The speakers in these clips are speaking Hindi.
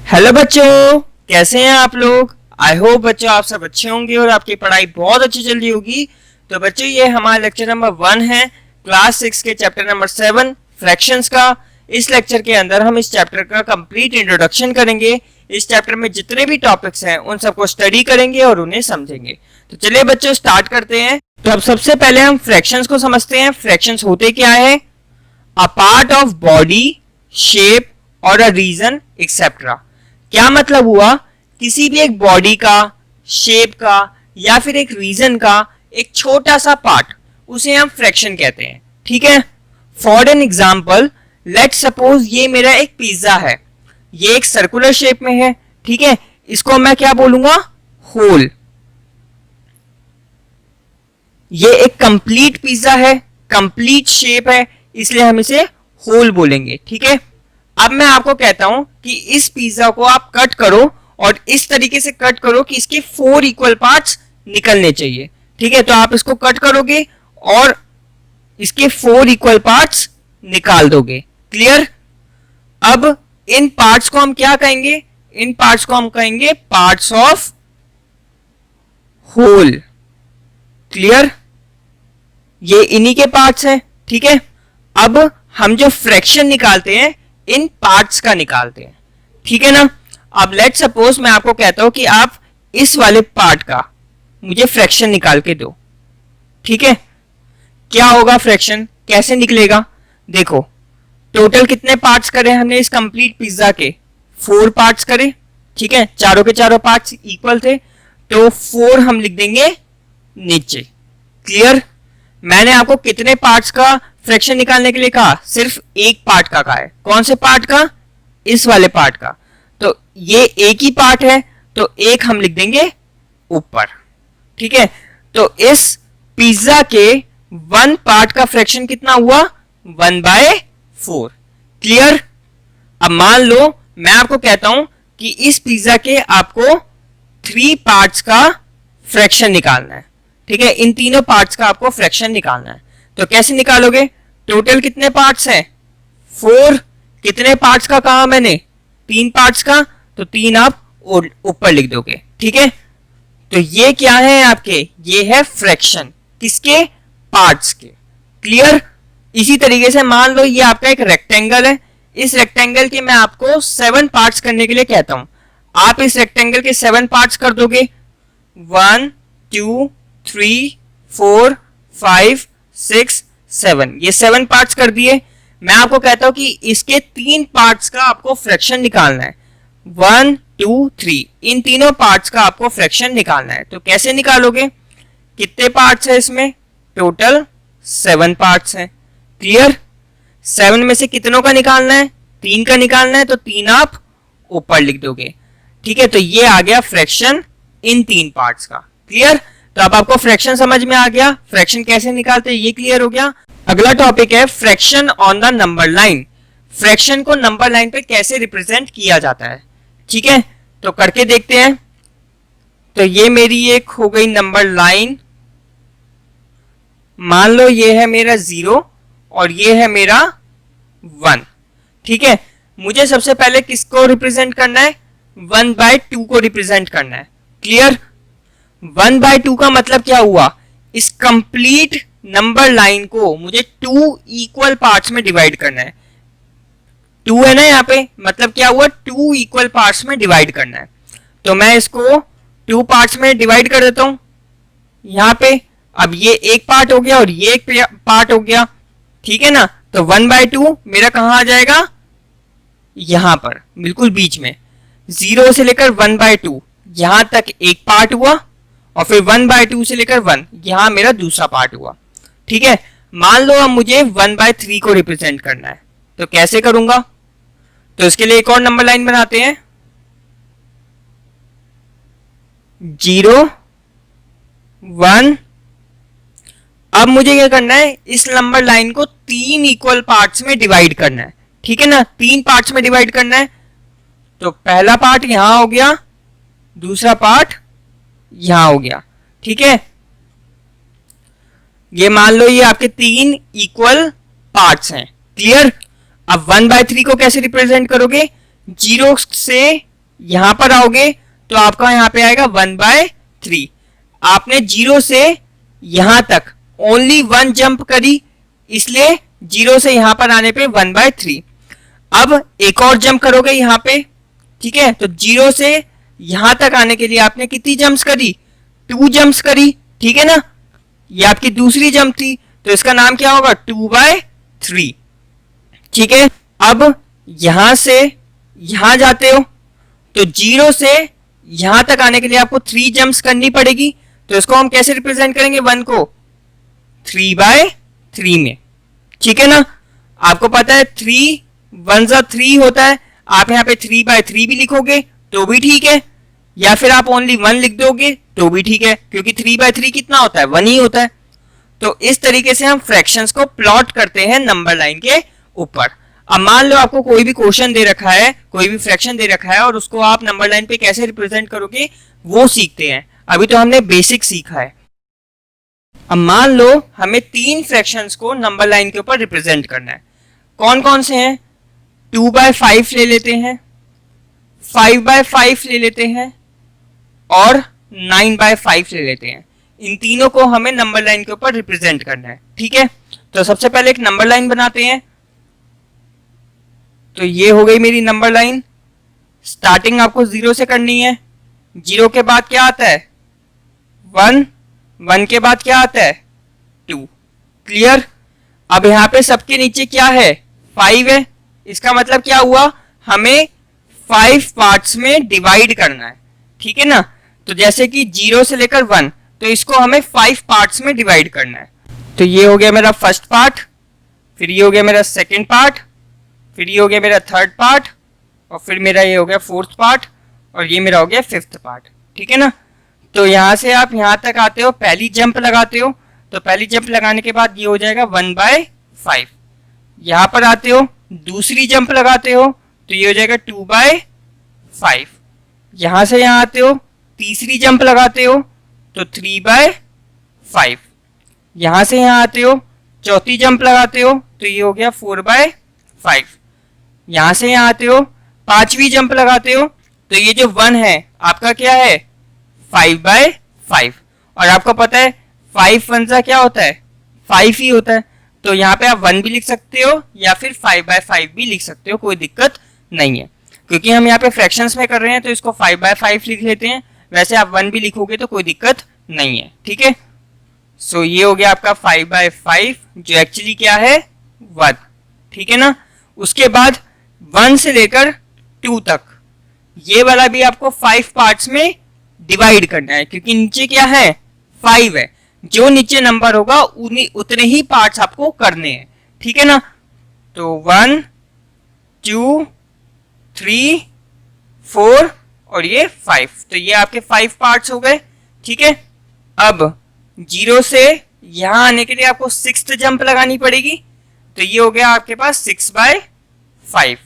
हेलो बच्चों, कैसे हैं आप लोग। आई होप बच्चों आप सब अच्छे होंगे और आपकी पढ़ाई बहुत अच्छी चल रही होगी। तो बच्चों ये हमारा लेक्चर नंबर 1 है क्लास 6 के चैप्टर नंबर 7 फ्रैक्शंस का। इस लेक्चर के अंदर हम इस चैप्टर का कंप्लीट इंट्रोडक्शन करेंगे। इस चैप्टर में जितने भी टॉपिक्स हैं उन सबको स्टडी करेंगे और उन्हें समझेंगे। तो चलिए बच्चों स्टार्ट करते हैं। तो अब सबसे पहले हम फ्रैक्शंस को समझते हैं। फ्रैक्शंस होते क्या है? A part of body, shape और अ रीजन एक्सेट्रा। क्या मतलब हुआ? किसी भी एक बॉडी का, शेप का या फिर एक रीजन का एक छोटा सा पार्ट, उसे हम फ्रैक्शन कहते हैं। ठीक है। For an example, let suppose ये मेरा एक पिज्जा है। ये एक सर्कुलर शेप में है। ठीक है। इसको मैं क्या बोलूंगा? होल। ये एक कंप्लीट पिज्जा है, कंप्लीट शेप है, इसलिए हम इसे होल बोलेंगे। ठीक है। अब मैं आपको कहता हूं कि इस पिज्जा को आप कट करो और इस तरीके से कट करो कि इसके 4 इक्वल पार्ट्स निकलने चाहिए। ठीक है। तो आप इसको कट करोगे और इसके 4 इक्वल पार्ट्स निकाल दोगे। क्लियर? अब इन पार्ट्स को हम क्या कहेंगे? इन पार्ट्स को हम कहेंगे पार्ट्स ऑफ होल। क्लियर? ये इन्हीं के पार्ट्स हैं। ठीक है। अब हम जो फ्रैक्शन निकालते हैं इन पार्ट्स का निकालते हैं। ठीक है ना। अब लेट सपोज मैं आपको कहता हूं कि आप इस वाले पार्ट का मुझे फ्रैक्शन निकाल के दो। ठीक है। क्या होगा फ्रैक्शन? कैसे निकलेगा? देखो, टोटल कितने पार्ट्स करे हमने इस कंप्लीट पिज्जा के? 4 पार्ट्स करे। ठीक है। चारों के चारों पार्ट्स इक्वल थे, तो 4 हम लिख देंगे नीचे। क्लियर? मैंने आपको कितने पार्ट्स का फ्रैक्शन निकालने के लिए कहा? सिर्फ एक पार्ट का कहा है। कौन से पार्ट का? इस वाले पार्ट का। तो ये एक ही पार्ट है, तो एक हम लिख देंगे ऊपर। ठीक है। तो इस पिज्जा के 1 पार्ट का फ्रैक्शन कितना हुआ? 1/4। क्लियर? अब मान लो मैं आपको कहता हूं कि इस पिज्जा के आपको 3 पार्ट्स का फ्रैक्शन निकालना है। ठीक है। इन तीनों पार्ट्स का आपको फ्रैक्शन निकालना है। तो कैसे निकालोगे? टोटल कितने पार्ट्स हैं? 4। कितने पार्ट्स का कहा मैंने? 3 पार्ट्स का, तो 3 आप ऊपर लिख दोगे। ठीक है। तो ये क्या है आपके? ये है फ्रैक्शन। किसके? पार्ट्स के। क्लियर? इसी तरीके से मान लो ये आपका एक रेक्टेंगल है। इस रेक्टेंगल के मैं आपको 7 पार्ट्स करने के लिए कहता हूं। आप इस रेक्टेंगल के 7 पार्ट्स कर दोगे। 1 2 3 4 5 6 7। ये 7 पार्ट्स कर दिए। मैं आपको कहता हूं कि इसके 3 पार्ट्स का आपको फ्रैक्शन निकालना है। 1 2 3। इन तीनों पार्ट्स का आपको फ्रैक्शन निकालना है। तो कैसे निकालोगे? कितने पार्ट्स है इसमें? टोटल 7 पार्ट्स हैं। क्लियर? 7 में से कितनों का निकालना है? 3 का निकालना है, तो 3 आप ऊपर लिख दोगे। ठीक है। तो ये आ गया फ्रैक्शन इन 3 पार्ट्स का। क्लियर? तो अब आपको फ्रैक्शन समझ में आ गया। फ्रैक्शन कैसे निकालते हैं ये क्लियर हो गया। अगला टॉपिक है fraction on the number line. Fraction को नंबर लाइन पे कैसे रिप्रेजेंट किया जाता है? ठीक है। तो करके देखते हैं। तो ये मेरी एक हो गई नंबर लाइन। मान लो ये है मेरा 0 और ये है मेरा 1। ठीक है। मुझे सबसे पहले किसको रिप्रेजेंट करना है? 1/2 को रिप्रेजेंट करना है। क्लियर? 1/2 का मतलब क्या हुआ? इस कंप्लीट नंबर लाइन को मुझे 2 इक्वल पार्ट्स में डिवाइड करना है। 2 है ना यहाँ पे, मतलब क्या हुआ? 2 इक्वल पार्ट्स में डिवाइड करना है। तो मैं इसको 2 पार्ट्स में डिवाइड कर देता हूं यहाँ पे। अब ये एक पार्ट हो गया और ये एक पार्ट हो गया। ठीक है ना। तो 1/2 मेरा कहां आ जाएगा? यहां पर, बिल्कुल बीच में। 0 से लेकर 1/2 यहां तक एक पार्ट हुआ और फिर 1/2 से लेकर 1 यहां मेरा दूसरा पार्ट हुआ। ठीक है। मान लो अब मुझे 1/3 को रिप्रेजेंट करना है, तो कैसे करूंगा? तो इसके लिए एक और नंबर लाइन बनाते हैं। 0 1। अब मुझे क्या करना है? इस नंबर लाइन को 3 इक्वल पार्ट्स में डिवाइड करना है। ठीक है ना। 3 पार्ट्स में डिवाइड करना है। तो पहला पार्ट यहां हो गया, दूसरा पार्ट यहां हो गया। ठीक है। ये मान लो ये आपके 3 इक्वल पार्ट्स हैं। क्लियर? अब 1/3 को कैसे रिप्रेजेंट करोगे? 0 से यहां पर आओगे तो आपका यहां पे आएगा 1/3। आपने 0 से यहां तक ओनली 1 जंप करी, इसलिए 0 से यहां पर आने पे 1/3। अब एक और जंप करोगे यहां पे, ठीक है, तो 0 से यहां तक आने के लिए आपने कितनी जंप्स करी, 2 जंप्स करी, ठीक है ना। ये आपकी दूसरी जंप थी, तो इसका नाम क्या होगा, 2/3, ठीक है। अब यहां से यहां जाते हो तो 0 से यहां तक आने के लिए आपको 3 जंप्स करनी पड़ेगी, तो इसको हम कैसे रिप्रेजेंट करेंगे, 1 को 3/3 में, ठीक है ना। आपको पता है 3 1 जा 3 होता है, आप यहाँ पे 3/3 भी लिखोगे तो भी ठीक है, या फिर आप ओनली 1 लिख दोगे तो भी ठीक है, क्योंकि 3/3 कितना होता है, 1 ही होता है। तो इस तरीके से हम फ्रैक्शंस को प्लॉट करते हैं नंबर लाइन के ऊपर। अब मान लो आपको कोई भी क्वेश्चन दे रखा है, कोई भी फ्रैक्शन दे रखा है, और उसको आप नंबर लाइन पे कैसे रिप्रेजेंट करोगे वो सीखते हैं। अभी तो हमने बेसिक सीखा है। अब मान लो हमें 3 फ्रैक्शंस को नंबर लाइन के ऊपर रिप्रेजेंट करना है। कौन कौन से हैं, 2/5 ले लेते हैं, 5/5 ले लेते हैं और 9/5 ले लेते हैं। इन तीनों को हमें नंबर लाइन के ऊपर रिप्रेजेंट करना है, ठीक है। तो सबसे पहले एक नंबर लाइन बनाते हैं। तो ये हो गई मेरी नंबर लाइन। स्टार्टिंग आपको 0 से करनी है। 0 के बाद क्या आता है, 1, 1 के बाद क्या आता है, 2, क्लियर। अब यहाँ पे सबके नीचे क्या है, 5 है। इसका मतलब क्या हुआ, हमें 5 पार्ट्स में डिवाइड करना है, ठीक है ना। तो जैसे कि 0 से लेकर 1, तो इसको हमें 5 पार्ट्स में डिवाइड करना है। तो ये हो गया मेरा फर्स्ट पार्ट, फिर ये हो गया मेरा सेकंड पार्ट, फिर ये हो गया मेरा थर्ड पार्ट, और फिर मेरा ये हो गया फोर्थ पार्ट, और ये मेरा हो गया फिफ्थ पार्ट, ठीक है ना। तो यहाँ से आप यहाँ तक आते हो, पहली जंप लगाते हो, तो पहली जंप लगाने के बाद ये हो जाएगा 1/5। यहाँ पर आते हो, दूसरी जंप लगाते हो, तो ये हो जाएगा 2/5। यहाँ से यहाँ आते हो, तीसरी जंप लगाते हो, तो 3/5। यहाँ से यहाँ आते हो, चौथी जंप लगाते हो, तो ये हो गया 4/5। यहाँ से यहाँ आते हो, पांचवी जंप लगाते हो, तो ये जो 1 है आपका क्या है, 5/5। और आपको पता है 5 1 क्या होता है, 5 ही होता है। तो यहाँ पे आप 1 भी लिख सकते हो या फिर 5/5 भी लिख सकते हो, कोई दिक्कत नहीं है। क्योंकि हम यहाँ पे फ्रैक्शंस में कर रहे हैं तो इसको 5/5 लिख लेते हैं। वैसे आप 1 भी लिखोगे तो कोई दिक्कत नहीं है, ठीक है। सो ये हो गया आपका 5/5, जो एक्चुअली क्या है, 1, ठीक है ना। उसके बाद 1 से लेकर 2 तक ये वाला भी आपको 5 पार्ट्स में डिवाइड करना है, क्योंकि नीचे क्या है, 5 है। जो नीचे नंबर होगा उतने ही पार्ट्स आपको करने हैं, ठीक है ना। तो 1 2 3 4 और ये 5, तो ये आपके 5 पार्ट्स हो गए, ठीक है। अब 0 से यहां आने के लिए आपको 6th जंप लगानी पड़ेगी, तो ये हो गया आपके पास 6/5।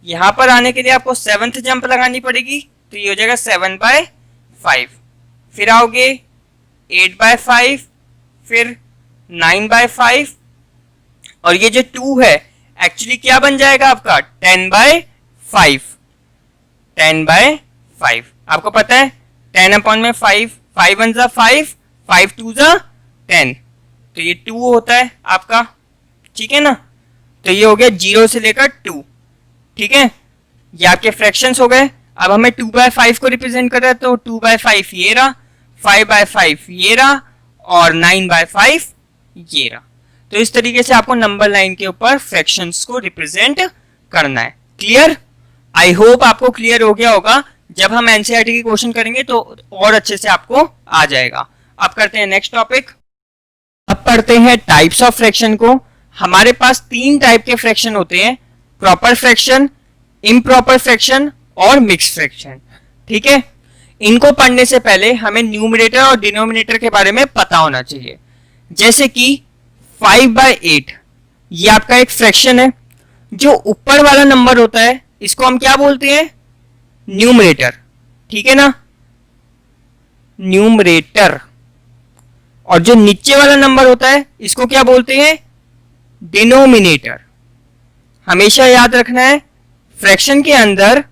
यहां पर आने के लिए आपको 7th जंप लगानी पड़ेगी, तो ये हो जाएगा 7/5। फिर आओगे 8/5, फिर 9/5, और ये जो 2 है एक्चुअली क्या बन जाएगा आपका, 10/5। 10/5 आपको पता है 10/5, 5 1 जा 5, 5 2 जा 10, तो ये 2 होता है आपका, ठीक है ना। तो ये हो गया 0 से लेकर 2, ठीक है। ये आपके फ्रैक्शंस हो गए। अब हमें 2/5 को रिप्रेजेंट कर रहा है, तो 2/5 ये रहा, 5/5 ये रहा, और 9/5 ये रहा। तो इस तरीके से आपको नंबर लाइन के ऊपर फ्रैक्शंस को रिप्रेजेंट करना है। क्लियर? आई होप आपको क्लियर हो गया होगा। जब हम एनसीईआरटी के क्वेश्चन करेंगे तो और अच्छे से आपको आ जाएगा। अब करते हैं नेक्स्ट टॉपिक। अब पढ़ते हैं टाइप्स ऑफ फ्रैक्शन को। हमारे पास 3 टाइप के फ्रैक्शन होते हैं, प्रॉपर फ्रैक्शन, इम्प्रॉपर फ्रैक्शन और मिक्स्ड फ्रैक्शन, ठीक है। इनको पढ़ने से पहले हमें न्यूमरेटर और डिनोमिनेटर के बारे में पता होना चाहिए। जैसे कि 5/8 ये आपका एक फ्रैक्शन है। जो ऊपर वाला नंबर होता है इसको हम क्या बोलते हैं, न्यूमरेटर, ठीक है ना, न्यूमरेटर। और जो नीचे वाला नंबर होता है इसको क्या बोलते हैं, डिनोमिनेटर। हमेशा याद रखना है फ्रैक्शन के अंदर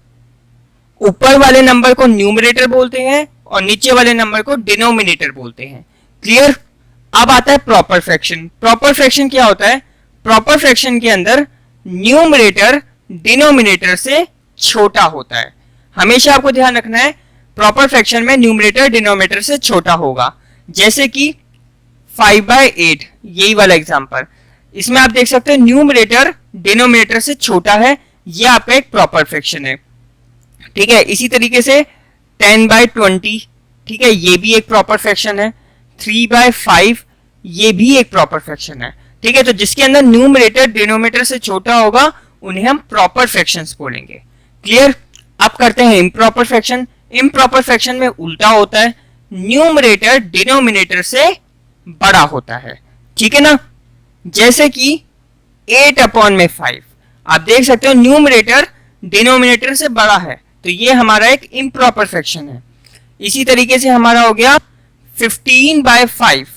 ऊपर वाले नंबर को न्यूमरेटर बोलते हैं और नीचे वाले नंबर को डिनोमिनेटर बोलते हैं। क्लियर? अब आता है प्रॉपर फ्रैक्शन। प्रॉपर फ्रैक्शन क्या होता है? प्रॉपर फ्रैक्शन के अंदर न्यूमरेटर डिनोमिनेटर से छोटा होता है। हमेशा आपको ध्यान रखना है प्रॉपर फ्रैक्शन में न्यूमरेटर डिनोमिनेटर से छोटा होगा। जैसे कि 5/8 यही वाला एग्जांपल, इसमें आप देख सकते हैं न्यूमरेटर डिनोमिनेटर से छोटा है, ये आपका एक प्रॉपर फ्रैक्शन है। ठीक है, इसी तरीके से 10/20, ठीक है, ये भी एक प्रॉपर फ्रैक्शन है। 3/5 ये भी एक प्रॉपर फ्रैक्शन है। ठीक है, तो जिसके अंदर न्यूमरेटर डिनोमिनेटर से छोटा होगा उन्हें हम प्रॉपर फ्रैक्शंस बोलेंगे। क्लियर? अब करते हैं इम्प्रॉपर फ्रैक्शन। इम्प्रॉपर फ्रैक्शन में उल्टा होता है, न्यूमरेटर डिनोमिनेटर से बड़ा होता है। ठीक है ना? जैसे कि 8/5, आप देख सकते हो न्यूमरेटर डिनोमिनेटर से बड़ा है, तो ये हमारा एक इम्प्रॉपर फ्रैक्शन है। इसी तरीके से हमारा हो गया 15/5,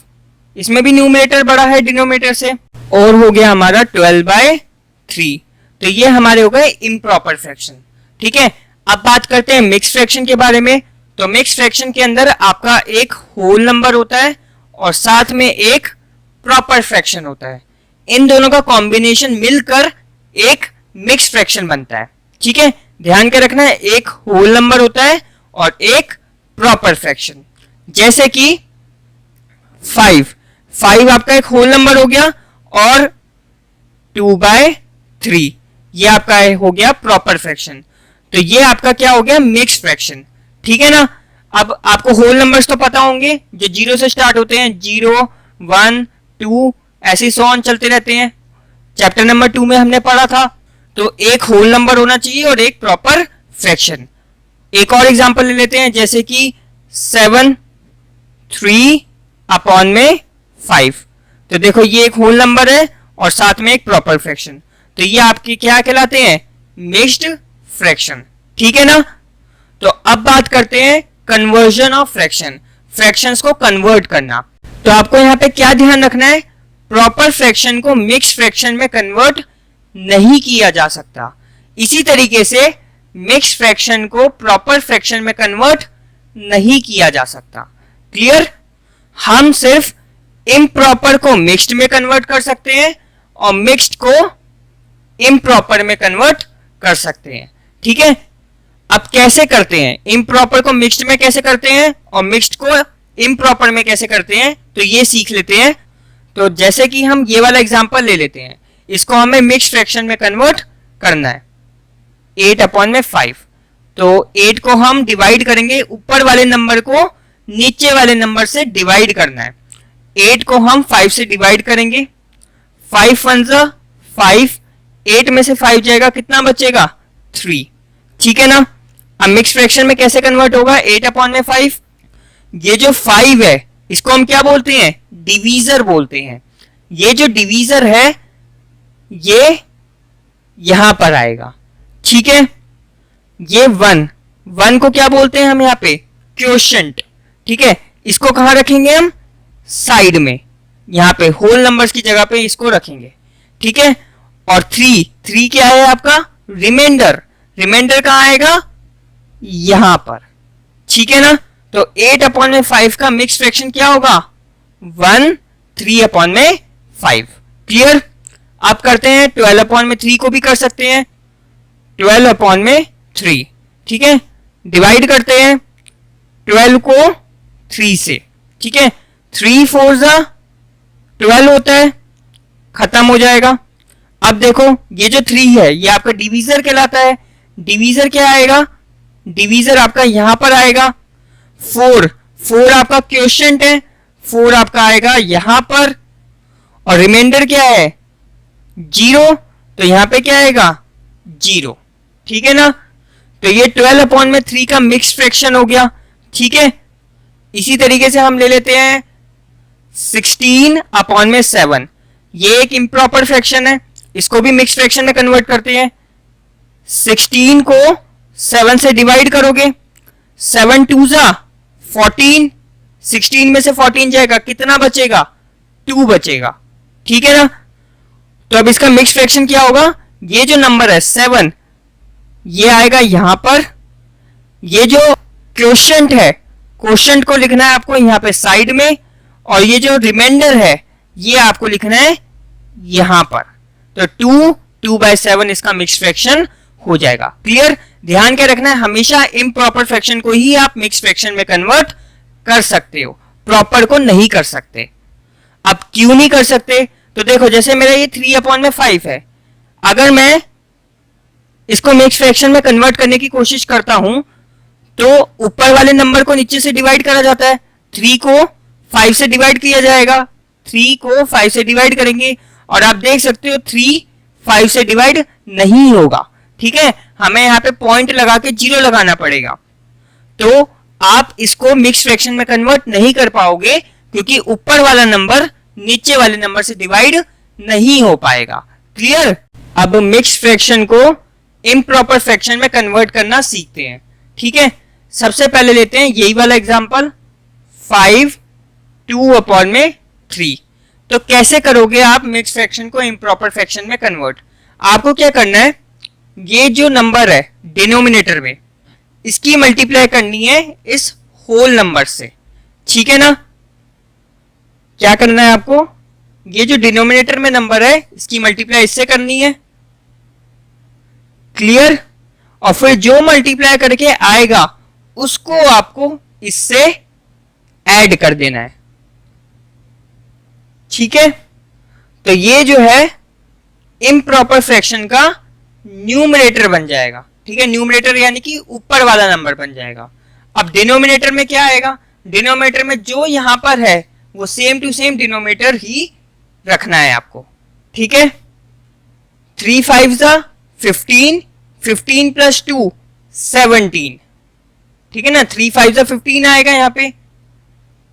इसमें भी न्यूमरेटर बड़ा है डिनोमिनेटर से, और हो गया हमारा 12/3, तो ये हमारे हो गए इम्प्रॉपर फ्रैक्शन। ठीक है, अब बात करते हैं मिक्स फ्रैक्शन के बारे में। तो मिक्स फ्रैक्शन के अंदर आपका एक होल नंबर होता है और साथ में एक प्रॉपर फ्रैक्शन होता है। इन दोनों का कॉम्बिनेशन मिलकर एक मिक्स फ्रैक्शन बनता है। ठीक है, ध्यान के रखना है, एक होल नंबर होता है और एक प्रॉपर फ्रैक्शन। जैसे कि 5 आपका एक होल नंबर हो गया और 2/3 ये आपका हो गया प्रॉपर फ्रैक्शन। तो ये आपका क्या हो गया? Mix fraction. ठीक है ना? अब आपको होल नंबर्स तो पता होंगे जो 0 से स्टार्ट होते हैं, 0, 1, 2 ऐसे सो ऑन चलते रहते हैं। चैप्टर नंबर 2 में हमने पढ़ा था। तो एक होल नंबर होना चाहिए और एक प्रॉपर फ्रैक्शन। एक और एग्जांपल ले लेते हैं, जैसे कि 7 3/5। तो देखो ये एक होल नंबर है और साथ में एक प्रॉपर फ्रैक्शन, तो ये आपके क्या कहलाते हैं? Mixed fraction. ठीक है ना? तो अब बात करते हैं कन्वर्जन ऑफ फ्रैक्शन, फ्रैक्शंस को कन्वर्ट करना। तो आपको यहां पे क्या ध्यान रखना है? प्रॉपर फ्रैक्शन को मिक्स फ्रैक्शन में कन्वर्ट नहीं किया जा सकता। इसी तरीके से मिक्स फ्रैक्शन को प्रॉपर फ्रैक्शन में कन्वर्ट नहीं किया जा सकता। क्लियर? हम सिर्फ इम्प्रॉपर को मिक्स्ड में कन्वर्ट कर सकते हैं और मिक्स्ड को इम्प्रॉपर में कन्वर्ट कर सकते हैं। ठीक है, अब कैसे करते हैं? इम्प्रॉपर को मिक्स्ड में कैसे करते हैं और मिक्स्ड को इम्प्रॉपर में कैसे करते हैं, तो ये सीख लेते हैं। तो जैसे कि हम ये वाला एग्जांपल ले लेते हैं, इसको हमें मिक्स्ड फ्रैक्शन में कन्वर्ट करना है। 8/5, तो 8 को हम डिवाइड करेंगे, ऊपर वाले नंबर को नीचे वाले नंबर से डिवाइड करना है। 8 को हम 5 से डिवाइड करेंगे, 5 1 5, 8 में से 5 जाएगा, कितना बचेगा? 3। ठीक है ना? अब मिक्स फ्रैक्शन में कैसे कन्वर्ट होगा? 8/5, ये जो 5 है इसको हम क्या बोलते हैं? डिवीजर बोलते हैं। ये जो डिवीजर है ये यहां पर आएगा। ठीक है, ये 1 को क्या बोलते हैं हम यहाँ पे? क्वोशंट। ठीक है, इसको कहां रखेंगे हम? साइड में, यहां पे होल नंबर्स की जगह पे इसको रखेंगे। ठीक है, और 3 क्या है आपका? रिमाइंडर। रिमाइंडर कहां आएगा? यहां पर। ठीक है ना? तो 8/5 का मिक्स फ्रैक्शन क्या होगा? 1 3/5। क्लियर? आप करते हैं 12/3 को भी कर सकते हैं, 12/3। ठीक है, डिवाइड करते हैं 12 को 3 से। ठीक है, 3 4 12 होता है, खत्म हो जाएगा। अब देखो ये जो 3 है ये आपका डिवीजर कहलाता है। डिवीजर क्या आएगा? डिवीजर आपका यहां पर आएगा। 4 आपका क्वोशंट है, 4 आपका आएगा यहां पर। और रिमाइंडर क्या है? 0, तो यहां पे क्या आएगा? 0। ठीक है ना? तो ये 12/3 का मिक्स फ्रैक्शन हो गया। ठीक है, इसी तरीके से हम ले लेते हैं 16/7। ये एक इम्प्रॉपर फ्रैक्शन है, इसको भी मिक्स फ्रैक्शन में कन्वर्ट करते हैं। 16 को 7 से डिवाइड करोगे, 7 2 14, 16 में से 14 जाएगा, कितना बचेगा? 2 बचेगा। ठीक है ना? तो अब इसका मिक्स फ्रैक्शन क्या होगा? ये जो नंबर है 7 ये आएगा यहां पर, ये जो क्वोशंट है, क्वोशंट को लिखना है आपको यहाँ पे साइड में, और ये जो रिमाइंडर है ये आपको लिखना है यहां पर। तो 2/7 इसका मिक्स फ्रैक्शन हो जाएगा। क्लियर? ध्यान क्या रखना है, हमेशा इम्प्रॉपर फ्रैक्शन को ही आप मिक्स फ्रैक्शन में कन्वर्ट कर सकते हो, प्रॉपर को नहीं कर सकते। अब क्यों नहीं कर सकते? तो देखो, जैसे मेरा ये 3/5 है, अगर मैं इसको मिक्स फ्रैक्शन में कन्वर्ट करने की कोशिश करता हूं तो ऊपर वाले नंबर को नीचे से डिवाइड करा जाता है, 3 को 5 से डिवाइड किया जाएगा, 3 को 5 से डिवाइड करेंगे, और आप देख सकते हो 3 5 से डिवाइड नहीं होगा। ठीक है, हमें यहाँ पे पॉइंट लगा के 0 लगाना पड़ेगा। तो आप इसको मिक्स फ्रैक्शन में कन्वर्ट नहीं कर पाओगे, क्योंकि ऊपर वाला नंबर नीचे वाले नंबर से डिवाइड नहीं हो पाएगा। क्लियर? अब मिक्स फ्रैक्शन को इम्प्रॉपर फ्रैक्शन में कन्वर्ट करना सीखते हैं। ठीक है, सबसे पहले लेते हैं यही वाला एग्जांपल, 5 2/3। तो कैसे करोगे आप मिक्स फ्रैक्शन को इम्प्रॉपर फ्रैक्शन में कन्वर्ट? आपको क्या करना है, ये जो नंबर है डिनोमिनेटर में, इसकी मल्टीप्लाई करनी है इस होल नंबर से। ठीक है ना? क्या करना है आपको, ये जो डिनोमिनेटर में नंबर है इसकी मल्टीप्लाई इससे करनी है। क्लियर? और फिर जो मल्टीप्लाई करके आएगा उसको आपको इससे ऐड कर देना है। ठीक है, तो ये जो है इम्प्रॉपर फ्रैक्शन का न्यूमरेटर बन जाएगा। ठीक है, न्यूमरेटर यानी कि ऊपर वाला नंबर बन जाएगा। अब डिनोमिनेटर में क्या आएगा, डिनोमिनेटर में जो यहां पर है वो सेम टू सेम डिनोमिनेटर ही रखना है आपको। ठीक है, 3 5 15, 15 + 2 17। ठीक है ना, 3 5 15 आएगा यहाँ पे,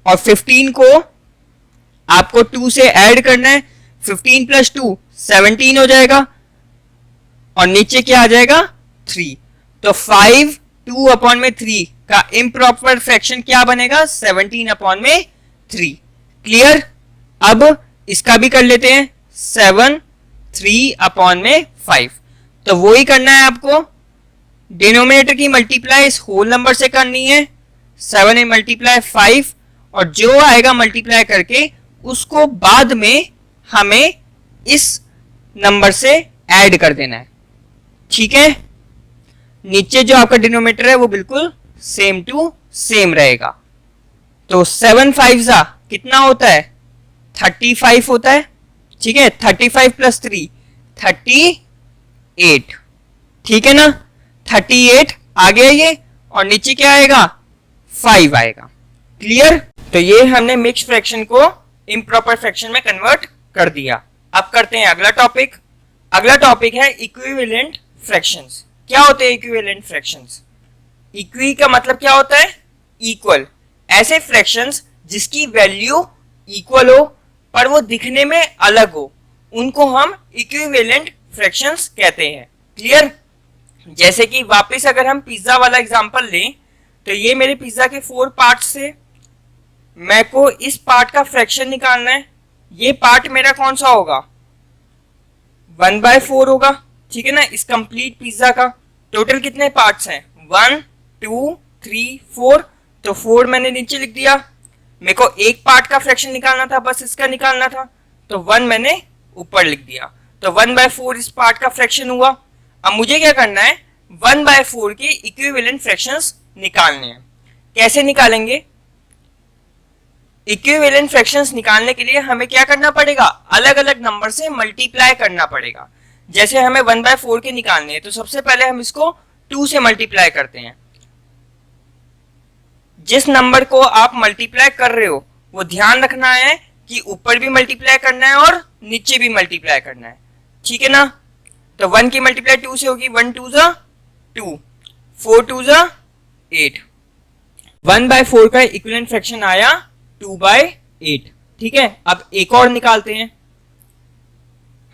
और 15 को आपको 2 से ऐड करना है, 15 + 2 17 हो जाएगा, और नीचे क्या आ जाएगा 3। तो 5 2/3 का इम्प्रॉपर फ्रैक्शन क्या बनेगा, 17/3। क्लियर? अब इसका भी कर लेते हैं, 7 3/5। तो वो ही करना है आपको, डिनोमिनेटर की मल्टीप्लाई इस होल नंबर से करनी है, 7 × 5, और जो आएगा मल्टीप्लाई करके उसको बाद में हमें इस नंबर से ऐड कर देना है। ठीक है, नीचे जो आपका डिनोमिनेटर है वो बिल्कुल सेम टू सेम रहेगा। तो 7 5 कितना होता है, 35 होता है। ठीक है, 35 + 3 38। ठीक है ना, 38 आ गया ये, और नीचे क्या आएगा 5 आएगा। क्लियर? तो ये हमने मिक्स फ्रैक्शन को इम्प्रॉपर फ्रैक्शन में कन्वर्ट कर दिया। अब करते हैं अगला टॉपिक। अगला टॉपिक है इक्विवेलेंट फ्रैक्शंस। क्या होते हैं इक्विवेलेंट फ्रैक्शंस? इक्वी का मतलब क्या होता है, इक्वल। ऐसे फ्रैक्शंस जिसकी वैल्यू इक्वल हो पर वो दिखने में अलग हो, उनको हम इक्विवेलेंट फ्रैक्शंस कहते हैं। क्लियर? जैसे कि वापस अगर हम पिज्जा वाला एग्जांपल लें, तो ये मेरे पिज्जा के 4 पार्ट्स से मेरे को इस पार्ट का फ्रैक्शन निकालना है। ये पार्ट मेरा कौन सा होगा, 1/4 होगा। ठीक है ना, इस कंप्लीट पिज्जा का टोटल कितने पार्ट्स हैं, 1 2 3 4। तो 4 मैंने नीचे लिख दिया। मेरे को एक पार्ट का फ्रैक्शन निकालना था, बस इसका निकालना था, तो 1 मैंने ऊपर लिख दिया। तो 1/4 इस पार्ट का फ्रैक्शन हुआ। अब मुझे क्या करना है, 1/4 के इक्विवेलेंट फ्रैक्शंस निकालने हैं। कैसे निकालेंगे? इक्विवेलेंट फ्रैक्शंस निकालने के लिए हमें क्या करना पड़ेगा, अलग अलग नंबर से मल्टीप्लाई करना पड़ेगा। जैसे हमें 1/4 के निकालने हैं, तो सबसे पहले हम इसको 2 से मल्टीप्लाई करते हैं। जिस नंबर को आप मल्टीप्लाई कर रहे हो वो ध्यान रखना है कि ऊपर भी मल्टीप्लाई करना है और नीचे भी मल्टीप्लाई करना है। ठीक है ना, तो 1 की मल्टीप्लाई 2 से होगी, 1 2 2, 4 2 8। 1/4 का इक्विवेलेंट फ्रैक्शन आया 2/8। ठीक है, अब एक और निकालते हैं।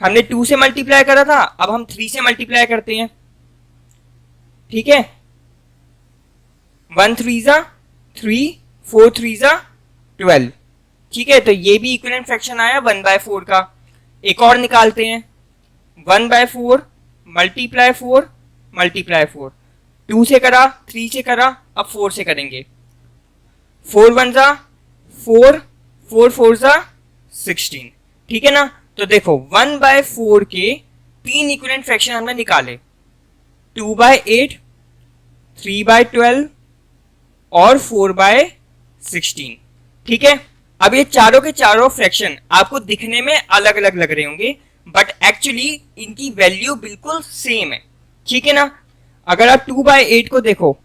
हमने 2 से मल्टीप्लाई करा था, अब हम 3 से मल्टीप्लाई करते हैं। ठीक है, 1 3 3, 4 3 12। ठीक है, तो ये भी इक्विवेलेंट फ्रैक्शन आया 1/4 का। एक और निकालते हैं, 1/4 × 4 × 4। 2 से करा, 3 से करा, अब 4 से करेंगे। 4 1 जा 4, 4 4 जा 16, ठीक है ना। तो देखो 1/4 के 3 इक्विवेलेंट फ्रैक्शन हमने निकाले, 2/8, 3/12 और 4/16, ठीक है। अब ये चारों के चारों फ्रैक्शन आपको दिखने में अलग अलग लग रहे होंगे, बट एक्चुअली इनकी वैल्यू बिल्कुल सेम है, ठीक है ना। अगर आप 2/8 को देखो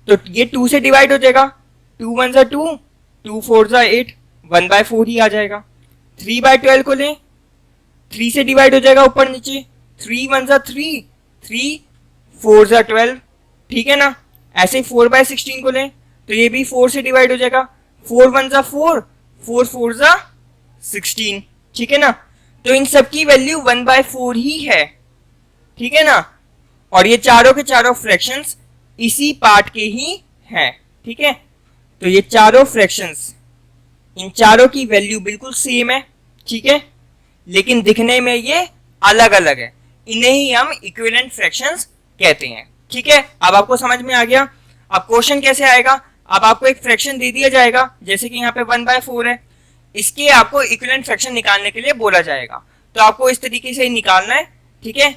तो ये 2 से डिवाइड हो जाएगा, 2 1 जा 2, 2 4 जा 8, 1/4 ही आ जाएगा। 3/12 को लें, 3 से डिवाइड हो जाएगा ऊपर नीचे, 3 1 जा 3, 3 4 जा 12, ठीक है ना। ऐसे 4/16 को लें तो ये भी 4 से डिवाइड हो जाएगा, 4 1 जा 4, 4 4 जा 16, ठीक है ना। तो इन सब की वैल्यू 1/4 ही है, ठीक है ना। और ये चारों के चारों फ्रैक्शंस इसी पार्ट के ही हैं, ठीक है। तो ये चारों फ्रैक्शंस, इन चारों की वैल्यू बिल्कुल सेम है, ठीक है, लेकिन दिखने में ये अलग अलग है। इन्हें ही हम इक्विवेलेंट फ्रैक्शंस कहते हैं, ठीक है। अब आपको समझ में आ गया। अब क्वेश्चन कैसे आएगा, अब आपको एक फ्रैक्शन दे दिया जाएगा, जैसे कि यहाँ पे 1/4 है, इसके आपको इक्विवेलेंट फ्रैक्शन निकालने के लिए बोला जाएगा। तो आपको इस तरीके से ही निकालना है, ठीक है।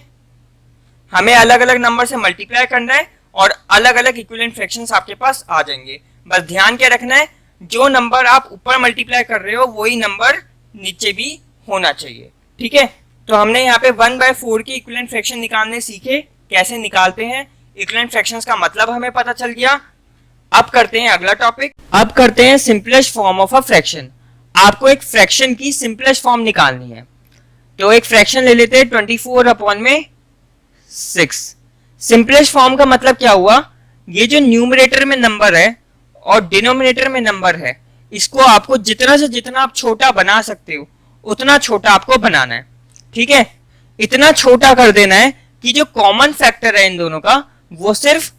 हमें अलग अलग नंबर से मल्टीप्लाई करना है और अलग अलग इक्विवेलेंट फ्रैक्शंस आपके पास आ जाएंगे। बस ध्यान क्या रखना है, जो नंबर आप ऊपर मल्टीप्लाई कर रहे हो वही नंबर नीचे भी होना चाहिए, ठीक है। तो हमने यहाँ पे 1/4 के इक्विवेलेंट फ्रैक्शन निकालने सीखे, कैसे निकालते हैं, इक्विवेलेंट फ्रैक्शंस का मतलब हमें पता चल गया। अब करते हैं अगला टॉपिक, अब करते हैं simplest form of a fraction. आपको एक फ्रैक्शन की सिंपलेस्ट फॉर्म निकालनी है, तो एक फ्रैक्शन ले लेते हैं 24/6। सिंपलेस्ट फॉर्म का मतलब क्या हुआ, ये जो न्यूमरेटर में नंबर है और डिनोमिनेटर में नंबर है, इसको आपको जितना से जितना आप छोटा बना सकते हो उतना छोटा आपको बनाना है, ठीक है। इतना छोटा कर देना है कि जो कॉमन फैक्टर है इन दोनों का वो सिर्फ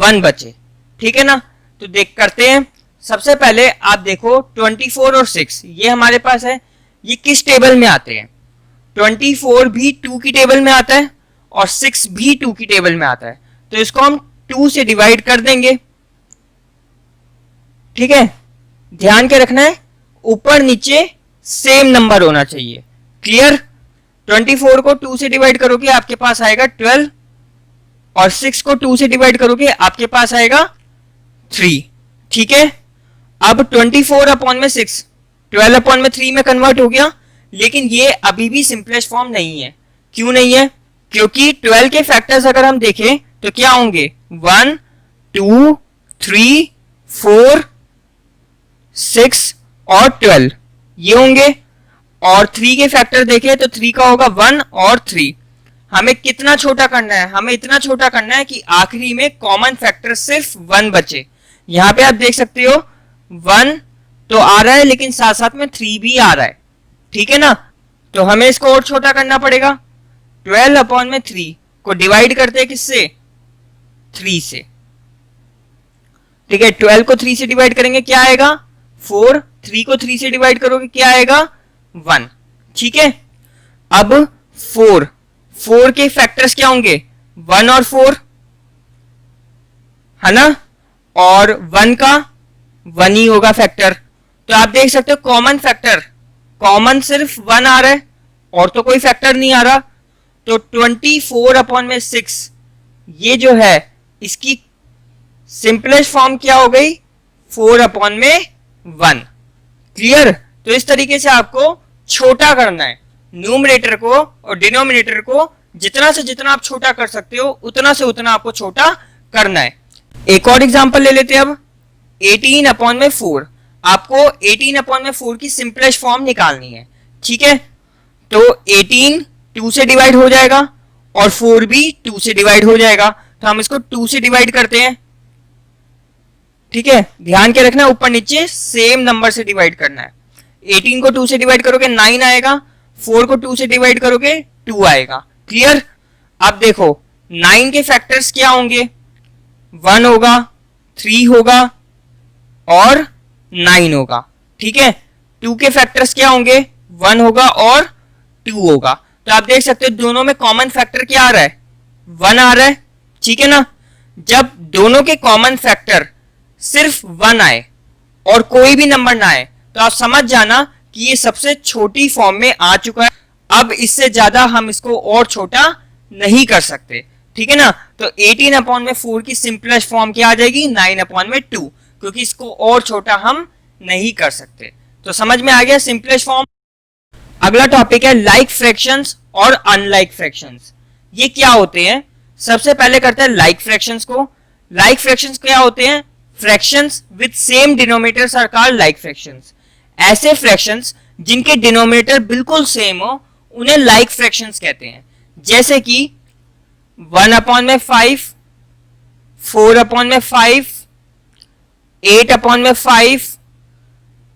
1 बचे, ठीक है ना। तो देख करते हैं। सबसे पहले आप देखो 24 और 6 ये हमारे पास है, ये किस टेबल में आते हैं। 24 भी 2 की टेबल में आता है और 6 भी 2 की टेबल में आता है, तो इसको हम 2 से डिवाइड कर देंगे, ठीक है। ध्यान के रखना है ऊपर नीचे सेम नंबर होना चाहिए, क्लियर। 24 को 2 से डिवाइड करोगे आपके पास आएगा 12 और 6 को 2 से डिवाइड करोगे आपके पास आएगा 3, ठीक है। अब 24/6 12/3 में कन्वर्ट हो गया, लेकिन ये अभी भी सिंपलेस्ट फॉर्म नहीं है। क्यों नहीं है, क्योंकि 12 के फैक्टर्स अगर हम देखें तो क्या होंगे, 1 2 3 4 6 और 12 ये होंगे। और 3 के फैक्टर देखें तो 3 का होगा 1 और 3। हमें कितना छोटा करना है, हमें इतना छोटा करना है कि आखिरी में कॉमन फैक्टर सिर्फ 1 बचे। यहाँ पे आप देख सकते हो 1 तो आ रहा है लेकिन साथ साथ में 3 भी आ रहा है, ठीक है ना। तो हमें इसको और छोटा करना पड़ेगा। 12/3 को डिवाइड करते हैं किससे, 3 से, ठीक है। 12 को 3 से डिवाइड करेंगे क्या आएगा 4, 3 को 3 से डिवाइड करोगे क्या आएगा 1, ठीक है। अब 4 के फैक्टर्स क्या होंगे 1 और 4 है ना, और 1 का 1 ही होगा फैक्टर। तो आप देख सकते हो कॉमन फैक्टर, कॉमन सिर्फ 1 आ रहा है और तो कोई फैक्टर नहीं आ रहा। तो 24/6 ये जो है इसकी सिंपलेस्ट फॉर्म क्या हो गई 4/1, क्लियर। तो इस तरीके से आपको छोटा करना है न्यूमरेटर को और डिनोमिनेटर को, जितना से जितना आप छोटा कर सकते हो उतना से उतना आपको छोटा करना है। एक और एग्जांपल ले लेते हैं अब 18/4। आपको 18/4 की सिंपलेस्ट फॉर्म निकालनी है, ठीक है। तो 18 2 से डिवाइड हो जाएगा और 4 भी 2 से डिवाइड हो जाएगा, तो हम इसको 2 से डिवाइड करते हैं, ठीक है। ध्यान के रखना ऊपर नीचे सेम नंबर से डिवाइड करना है। 18 को 2 से डिवाइड करोगे 9 आएगा, 4 को 2 से डिवाइड करोगे 2 आएगा, क्लियर। अब देखो 9 के फैक्टर्स क्या होंगे, 1 होगा, 3 होगा और 9 होगा, ठीक है। 2 के फैक्टर्स क्या होंगे, 1 होगा और 2 होगा। तो आप देख सकते हो दोनों में कॉमन फैक्टर क्या आ रहा है 1 आ रहा है, ठीक है ना। जब दोनों के कॉमन फैक्टर सिर्फ 1 आए और कोई भी नंबर ना आए तो आप समझ जाना कि ये सबसे छोटी फॉर्म में आ चुका है। अब इससे ज्यादा हम इसको और छोटा नहीं कर सकते, ठीक है ना। तो 18/4 की सिंपलेस्ट फॉर्म क्या आ जाएगी, 9/2, क्योंकि इसको और छोटा हम नहीं कर सकते। तो समझ में आ गया सिंपलेस्ट फॉर्म। अगला टॉपिक है लाइक फ्रैक्शंस और अनलाइक फ्रैक्शंस। ये क्या होते हैं, सबसे पहले करते हैं लाइक फ्रैक्शंस को। लाइक फ्रैक्शंस क्या होते हैं, fractions with same denominators are called like fractions. ऐसे फ्रैक्शंस जिनके डिनोमिनेटर बिल्कुल सेम हो उन्हें लाइक फ्रैक्शंस कहते हैं। जैसे कि 1/5, 4/5, 8/5,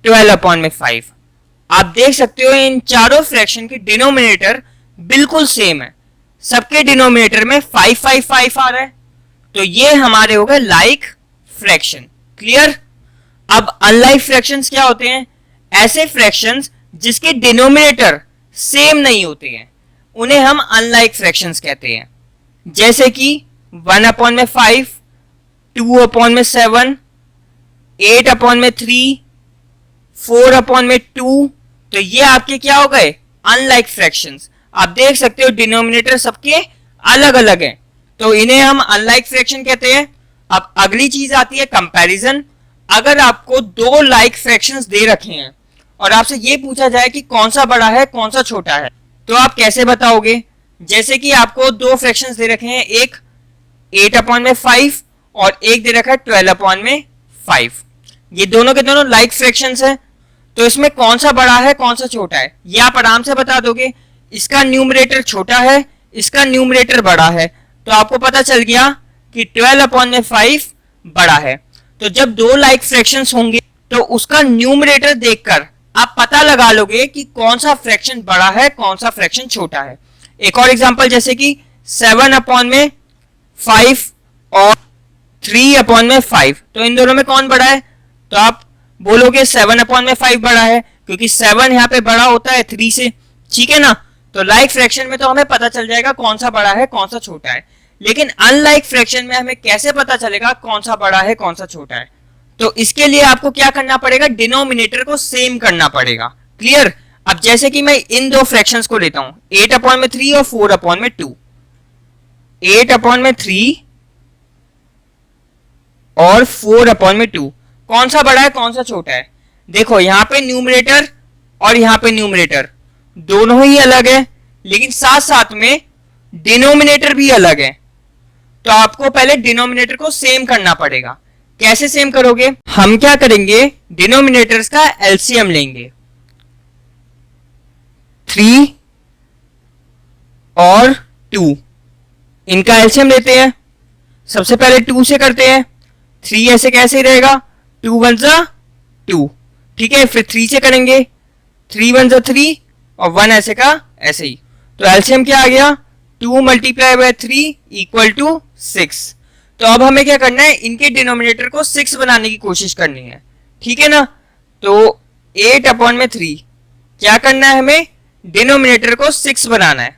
12/5। आप देख सकते हो इन चारों फ्रैक्शन के डिनोमिनेटर बिल्कुल सेम है, सबके डिनोमिनेटर में 5 5 5 आ रहा है, तो ये हमारे हो गए लाइक फ्रैक्शन। क्लियर। अब अनलाइक फ्रैक्शंस क्या होते हैं, ऐसे फ्रैक्शंस जिसके डिनोमिनेटर सेम नहीं होते हैं उन्हें हम अनलाइक फ्रैक्शंस कहते हैं। जैसे कि 1/5, 2/7, 8/3, 4/2, तो ये आपके क्या हो गए, अनलाइक फ्रैक्शंस। आप देख सकते हो डिनोमिनेटर सबके अलग अलग हैं, तो इन्हें हम अनलाइक फ्रैक्शन कहते हैं। अब अगली चीज आती है कंपैरिजन। अगर आपको दो लाइक फ्रैक्शंस दे रखे हैं और आपसे ये पूछा जाए कि कौन सा बड़ा है कौन सा छोटा है, तो आप कैसे बताओगे। जैसे कि आपको दो फ्रैक्शंस दे रखे हैं, एक 8/5 और एक दे रखा है 12/5। ये दोनों के दोनों लाइक फ्रैक्शंस है, तो इसमें कौन सा बड़ा है कौन सा छोटा है ये आप आराम से बता दोगे। इसका न्यूमरेटर छोटा है, इसका न्यूमरेटर बड़ा है, तो आपको पता चल गया कि 12/5 बड़ा है। तो जब दो लाइक फ्रैक्शंस होंगे तो उसका न्यूमरेटर देखकर आप पता लगा लोगे कि कौन सा फ्रैक्शन बड़ा है कौन सा फ्रैक्शन छोटा है। एक और एग्जांपल, जैसे कि 7/5 और 3/5, तो इन दोनों में कौन बड़ा है, तो आप बोलोगे 7/5 बड़ा है, क्योंकि 7 यहाँ पे बड़ा होता है 3 से, ठीक है ना। तो लाइक फ्रैक्शन में तो हमें पता चल जाएगा कौन सा बड़ा है कौन सा छोटा है, लेकिन अनलाइक फ्रैक्शन में हमें कैसे पता चलेगा कौन सा बड़ा है कौन सा छोटा है। तो इसके लिए आपको क्या करना पड़ेगा, डिनोमिनेटर को सेम करना पड़ेगा। क्लियर। अब जैसे कि मैं इन दो फ्रैक्शंस को लेता हूं, 8/3 और 4/2। 8/3 और 4/2, कौन सा बड़ा है कौन सा छोटा है। देखो यहां पे न्यूमरेटर और यहां पे न्यूमरेटर दोनों ही अलग है, लेकिन साथ साथ में डिनोमिनेटर भी अलग है। तो आपको पहले डिनोमिनेटर को सेम करना पड़ेगा। कैसे सेम करोगे, हम क्या करेंगे, डिनोमिनेटर्स का एलसीएम लेंगे। 3 और 2, इनका एलसीएम लेते हैं। सबसे पहले 2 से करते हैं, 3 ऐसे कैसे ही रहेगा, 2 1 2, ठीक है। फिर 3 से करेंगे, 3 1 3 और 1 ऐसे का ऐसे ही। तो एलसीएम क्या आ गया, 2 × 3 = 6। तो अब हमें क्या करना है, इनके डिनोमिनेटर को 6 बनाने की कोशिश करनी है, ठीक है ना। तो 8/3 क्या करना है, हमें डिनोमिनेटर को 6 बनाना है।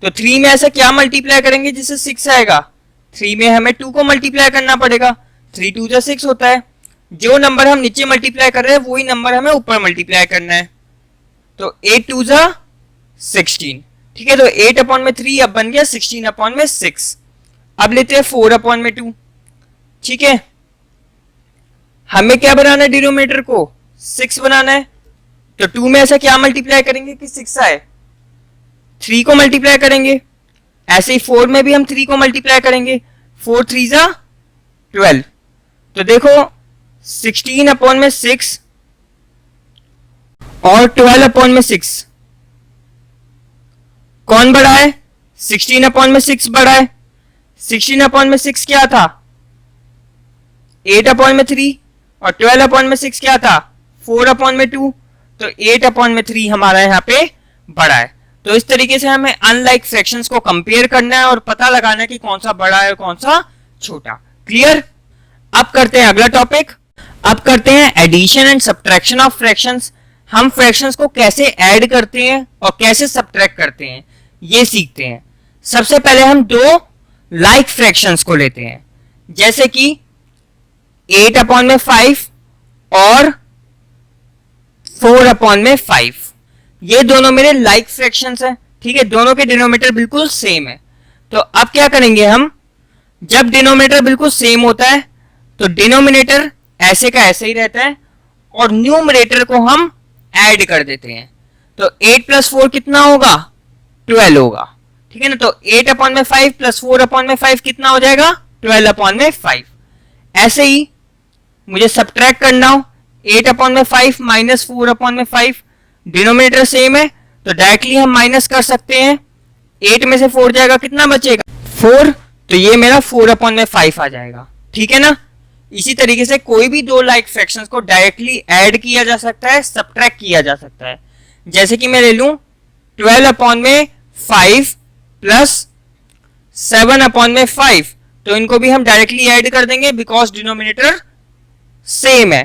तो 3 में ऐसा क्या मल्टीप्लाई करेंगे जिससे 6 आएगा, 3 में हमें 2 को मल्टीप्लाई करना पड़ेगा, 3 2 = 6 होता है। जो नंबर हम नीचे मल्टीप्लाई कर रहे हैं वही नंबर हमें ऊपर मल्टीप्लाई करना है। तो 8 2 = 16, ठीक है। तो 8/3 अब बन गया 16/6। अब लेते हैं 4/2, ठीक है। हमें क्या बनाना है, डिनोमिनेटर को 6 बनाना है। तो 2 में ऐसा क्या मल्टीप्लाई करेंगे कि 6 आए, 3 को मल्टीप्लाई करेंगे। ऐसे ही 4 में भी हम 3 को मल्टीप्लाई करेंगे, 4 3 = 12। तो देखो 16/6 और 12/6 कौन बड़ा है, 16/6 बड़ा है। 16/6 क्या था, 8/3 और 12/6 क्या था, 4/2। तो 8/3 हमारा यहाँ पे बड़ा है। तो इस तरीके से हमें अनलाइक फ्रैक्शंस को कंपेयर करना है और पता लगाना है कि कौन सा बड़ा है और कौन सा छोटा। क्लियर। अब करते हैं अगला टॉपिक। अब करते हैं addition and subtraction of fractions. हम फ्रैक्शंस को कैसे ऐड करते हैं और कैसे सब्ट्रैक्ट करते हैं ये सीखते हैं। सबसे पहले हम दो लाइक फ्रैक्शंस को लेते हैं, जैसे कि 8/5 और 4/5। ये दोनों मेरे लाइक फ्रैक्शंस हैं, ठीक है, दोनों के डिनोमिनेटर बिल्कुल सेम है। तो अब क्या करेंगे हम, जब डिनोमिनेटर बिल्कुल सेम होता है तो डिनोमिनेटर ऐसे का ऐसे ही रहता है और न्यूमरेटर को हम ऐड कर देते हैं। तो 8 + 4 कितना होगा, 12 होगा, ठीक है ना। तो 8/5 + 4/5 कितना हो जाएगा, 12/5। ऐसे ही मुझे सब्ट्रैक्ट करना हो, 8/5 - 4/5, डिनोमिनेटर सेम है तो डायरेक्टली हम माइनस कर सकते हैं। 8 में से 4 जाएगा, कितना बचेगा, 4, तो ये मेरा 4/5 आ जाएगा, ठीक है ना। इसी तरीके से कोई भी दो लाइक फ्रैक्शंस को डायरेक्टली ऐड किया जा सकता है, सब्ट्रैक्ट किया जा सकता है। जैसे कि मैं ले लूं 12/5 + 7/5, तो इनको भी हम डायरेक्टली ऐड कर देंगे बिकॉज डिनोमिनेटर सेम है।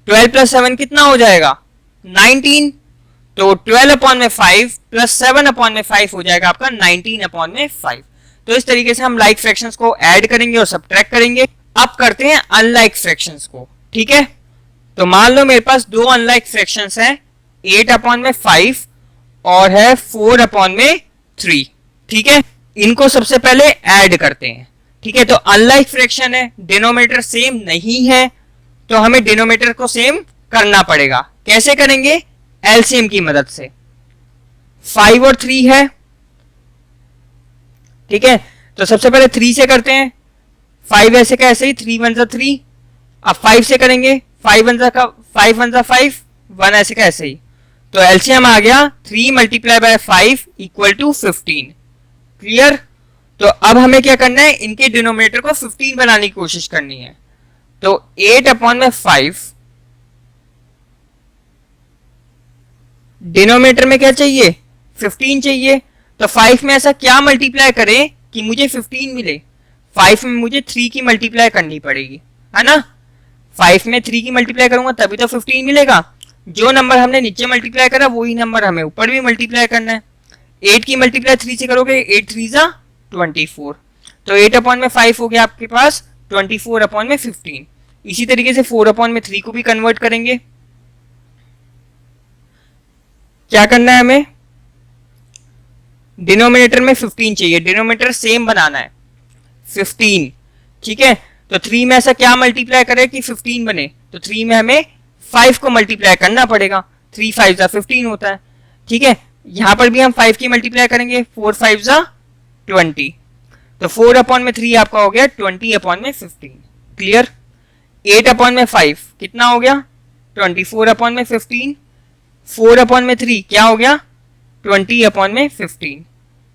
12 + 7 कितना हो जाएगा, 19, तो 12/5 + 7/5 हो जाएगा आपका 19/5। तो इस तरीके से हम लाइक फ्रैक्शंस को ऐड करेंगे और सब्ट्रैक्ट करेंगे। अब करते हैं अनलाइक फ्रैक्शंस को, ठीक है। तो मान लो मेरे पास दो अनलाइक फ्रैक्शंस हैं, 8/5 और है 4/3, ठीक है। इनको सबसे पहले ऐड करते हैं, ठीक है। तो अनलाइक फ्रैक्शन है, डिनोमिनेटर सेम नहीं है, तो हमें डिनोमिनेटर को सेम करना पड़ेगा। कैसे करेंगे, एलसीएम की मदद से। 5 और 3 है, ठीक है। तो सबसे पहले 3 से करते हैं, 5 ऐसे का ऐसे ही, 3 × 3। अब 5 से करेंगे, 5 × 5, 1 ऐसे का ऐसे ही। तो एलसीएम आ गया 3 × 5 = 15। क्लियर। तो अब हमें क्या करना है, इनके डिनोमिनेटर को 15 बनाने की कोशिश करनी है। तो 8/5 डिनोमिनेटर में क्या चाहिए, 15 चाहिए। तो 5 में ऐसा क्या मल्टीप्लाई करें कि मुझे 15 मिले, 5 में मुझे 3 की मल्टीप्लाई करनी पड़ेगी, है ना। 5 में 3 की मल्टीप्लाई करूंगा तभी तो 15 मिलेगा। जो नंबर हमने नीचे मल्टीप्लाई करा वही नंबर हमें ऊपर भी मल्टीप्लाई करना है। 8 की मल्टीप्लाई 3 से करोगे, 8 3 = 24। तो 8/5 हो गया आपके पास 24/15। इसी तरीके से 4/3 को भी कन्वर्ट करेंगे। क्या करना है हमें, डिनोमिनेटर में 15 चाहिए, डिनोमिनेटर सेम बनाना है 15, ठीक है। तो 3 में ऐसा क्या मल्टीप्लाई करे कि 15 बने, तो 3 में हमें 5 को मल्टीप्लाई करना पड़ेगा, 3 5 = 15 होता है, ठीक है। यहां पर भी हम 5 की मल्टीप्लाई करेंगे, 4 5 = 20। तो 4/3 आपका हो गया 20/15। क्लियर। 8/5 कितना हो गया, 24/15। 4/3 क्या हो गया, 20/15।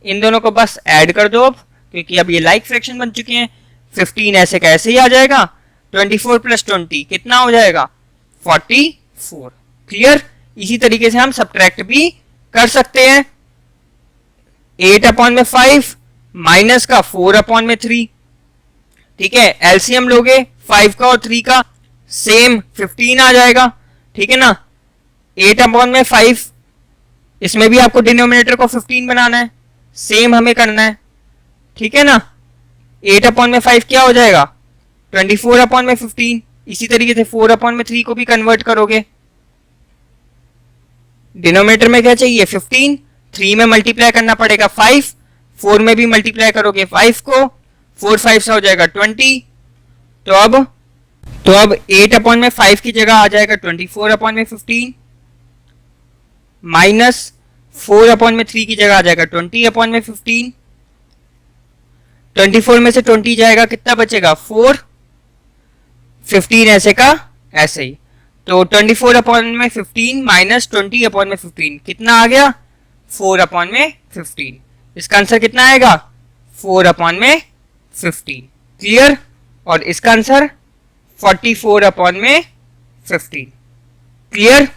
इन दोनों को बस ऐड कर दो अब, क्योंकि अब ये लाइक फ्रैक्शन बन चुके हैं। 15 ऐसे का ऐसे ही आ जाएगा, 24 + 20 कितना हो जाएगा, 44। क्लियर। इसी तरीके से हम सब्ट्रैक्ट भी कर सकते हैं। 8/5 माइनस का 4/3, ठीक है। एलसीएम लोगे 5 का और 3 का, सेम 15 आ जाएगा, ठीक है ना। 8/5 इसमें भी आपको डिनोमिनेटर को 15 बनाना है, सेम हमें करना है, ठीक है ना। 8/5 क्या हो जाएगा, 24/15। इसी तरीके से 4/3 को भी कन्वर्ट करोगे, डिनोमिनेटर में क्या चाहिए 15, 3 में मल्टीप्लाई करना पड़ेगा 5, 4 में भी मल्टीप्लाई करोगे 5 को, 4 5 से हो जाएगा 20। तो अब 8/5 की जगह आ जाएगा 24/15 माइनस 4/3 की जगह आ जाएगा 20/15। 24 में से 20 जाएगा, कितना बचेगा 4, 15 ऐसे का ऐसे ही। तो 24/15 माइनस 20/15 कितना आ गया, 4/15। इसका आंसर कितना आएगा, 4/15। क्लियर। और इसका आंसर 44/15। क्लियर।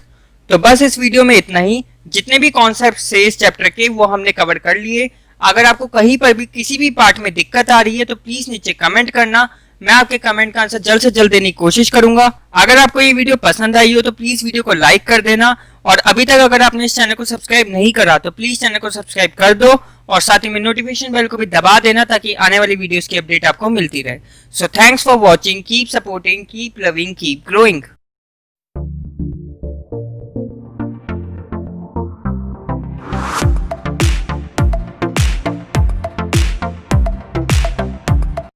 तो बस इस वीडियो में इतना ही। जितने भी कॉन्सेप्ट से इस चैप्टर के वो हमने कवर कर लिए। अगर आपको कहीं पर भी किसी भी पार्ट में दिक्कत आ रही है तो प्लीज नीचे कमेंट करना, मैं आपके कमेंट का आंसर जल्द से जल्द देने की कोशिश करूंगा। अगर आपको ये वीडियो पसंद आई हो तो प्लीज वीडियो को लाइक कर देना, और अभी तक अगर आपने इस चैनल को सब्सक्राइब नहीं करा तो प्लीज चैनल को सब्सक्राइब कर दो और साथ ही में नोटिफिकेशन बेल को भी दबा देना ताकि आने वाली वीडियोस की अपडेट आपको मिलती रहे। So thanks for watching, keep supporting, keep loving, keep growing.